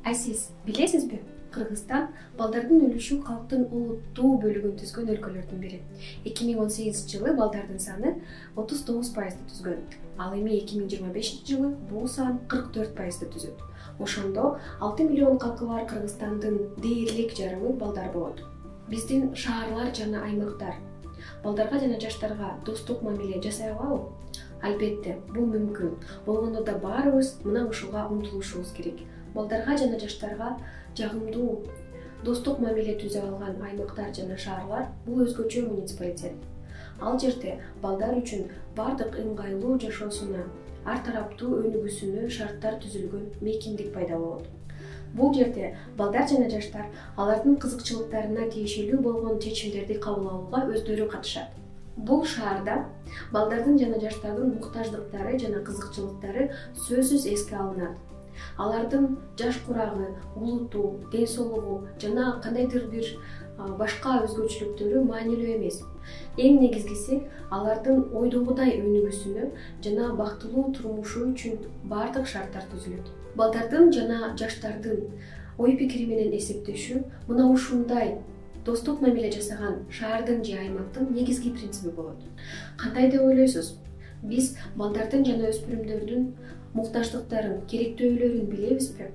Сиз билесизби? Кыргызстан балдардын өлүшү калктын олуттуу бөлүгүн түзгөн өлкөлөрдүн бири. 2018-жылы балдардын саны 39%-ды түзгөн. Ал эми 2025-жылы бул сан 44%-ды түзөт. Ошондо 6 миллион калкы бар Кыргызстандын дээрлик жарымы балдар болот. Биздин шаарлар жана аймактар балдарга жана жаштарга достук мамиле жасай алабы? Албетте, бул мүмкүн. Болгондо да баарыбыз мына ушуга умтулушубуз керек. Балдарга жана жаштарга жагымдуу достук мамиле түзө алган аймактар жана шаарлар бул өзгөчө муниципалитет. Ал жерде балдар үчүн бардык ыңгайлуу жашоосуна, ар тараптуу өнүгүүсүнө шарттар түзүлгөн мейкиндик пайда болот. Бул жерде балдар жана жаштар алардын кызыкчылыктарына тиешелүү болгон чечимдерди кабыл алууга өздөрү катышат. Бул шаарда балдардын жана жаштардын муктаждыктары жана кызыкчылыктары сөзсүз эске алынат. Алардын жаш курагы, улуту, ден соолугу жана кандайдыр бир башка өзгөчөлүктөрү маанилүү эмес. Эң негизгиси алардын ойдогудай өнүгүүсүнө жана бактылуу турмушу үчүн бардык шарттар түзүлөт. Балдардын жана жаштардын ой пикири менен эсептешүү мына ушундай достук мамиле жасаган шаардын же аймактын негизги принциби болот. Кандай деп ойлойсуз? Биз балдардын жана өспүрүмдөрдүн муктаждыктарын, керектөөлөрүн билебизби?